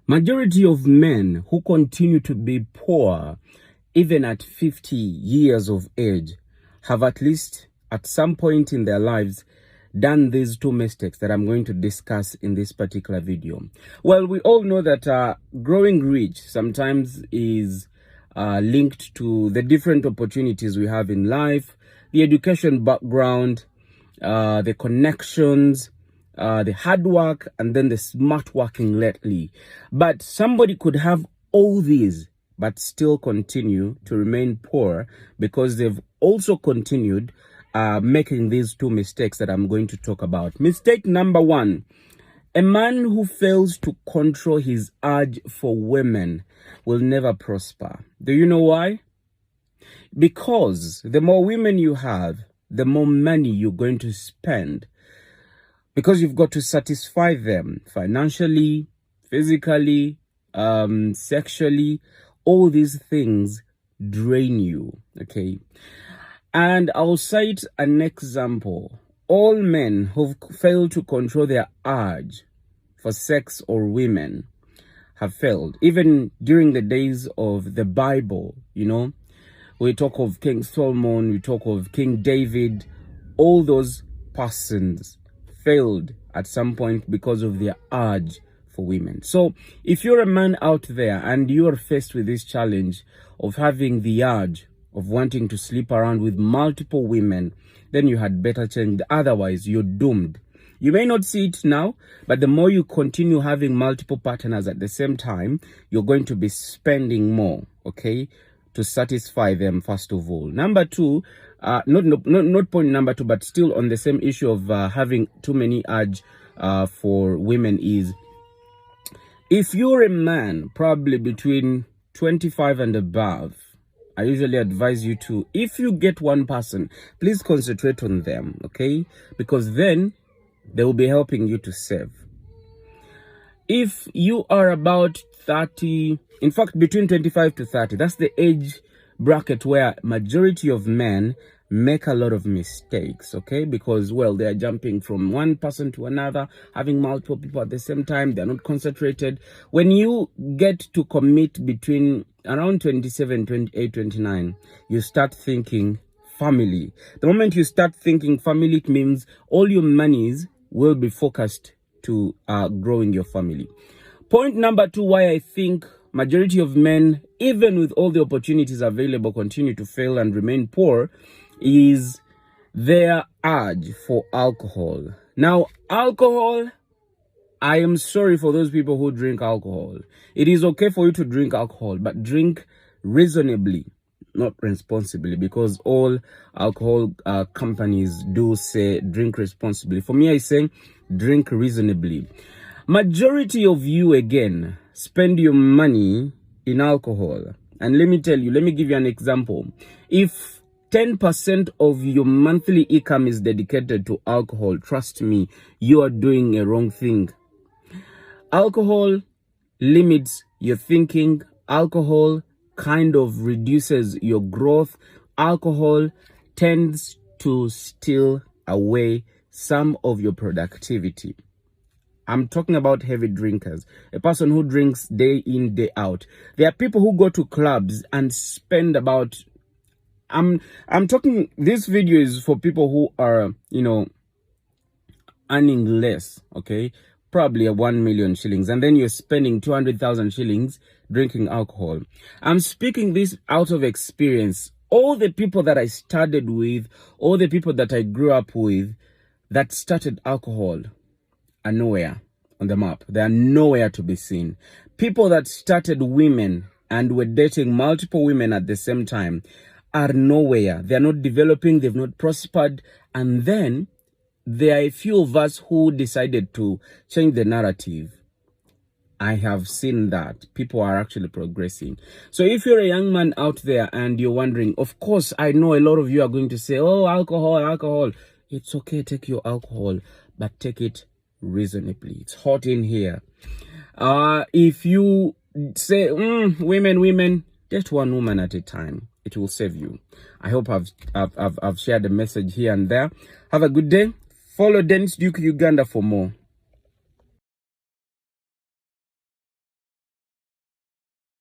Majority of men who continue to be poor, even at 50 years of age, have at least at some point in their lives done these two mistakes that I'm going to discuss in this particular video. Well, we all know that growing rich sometimes is linked to the different opportunities we have in life, the education background, the connections, the hard work, and then the smart working lately. But somebody could have all these but still continue to remain poor because they've also continued making these two mistakes that I'm going to talk about. Mistake number one: a man who fails to control his urge for women will never prosper. Do you know why? Because the more women you have, the more money you're going to spend. Because you've got to satisfy them financially, physically, sexually. All these things drain you, okay? And I'll cite an example. All men who've failed to control their urge for sex or women have failed. Even during the days of the Bible, you know, we talk of King Solomon, we talk of King David. All those persons failed at some point because of their urge for women. So if you're a man out there and you are faced with this challenge of having the urge of wanting to sleep around with multiple women, then you had better change. Otherwise, you're doomed. You may not see it now, but the more you continue having multiple partners at the same time, you're going to be spending more, okay, to satisfy them, first of all. Number two, not point number two, but still on the same issue of having too many urge for women, is if you're a man probably between 25 and above, I usually advise you to, if you get one person, please concentrate on them, okay? Because then they will be helping you to save. If you are about 30, in fact, between 25 to 30, that's the age bracket where majority of men make a lot of mistakes, okay? Because, well, they are jumping from one person to another, having multiple people at the same time. They're not concentrated. When you get to commit between around 27, 28, 29, you start thinking family. The moment you start thinking family, it means all your monies will be focused to growing your family. Point number two, why I think majority of men, even with all the opportunities available, continue to fail and remain poor, is their urge for alcohol. Now, alcohol, I am sorry for those people who drink alcohol. It is okay for you to drink alcohol, but drink reasonably, not responsibly, because all alcohol companies do say drink responsibly. For me, I say drink reasonably. Majority of you, again, spend your money in alcohol. And let me tell you, let me give you an example. If 10% of your monthly income is dedicated to alcohol, trust me, you are doing a wrong thing. Alcohol limits your thinking. Alcohol kind of reduces your growth. Alcohol tends to steal away some of your productivity. I'm talking about heavy drinkers, a person who drinks day in, day out. There are people who go to clubs and spend about, I'm talking, this video is for people who are, you know, earning less, okay? Probably 1 million shillings, and then you're spending 200,000 shillings drinking alcohol. I'm speaking this out of experience. All the people that I studied with, all the people that I grew up with that started alcohol are nowhere on the map. They are nowhere to be seen. People that started women and were dating multiple women at the same time are nowhere. They are not developing, they've not prospered. And then there are a few of us who decided to change the narrative. I have seen that people are actually progressing. So if you're a young man out there and you're wondering, of course, I know a lot of you are going to say, oh, alcohol, alcohol. It's okay, take your alcohol, but take it reasonably. It's hot in here. If you say, women, just one woman at a time. It will save you. I hope I've shared the message here and there. Have a good day. Follow Dennis Duke Uganda for more.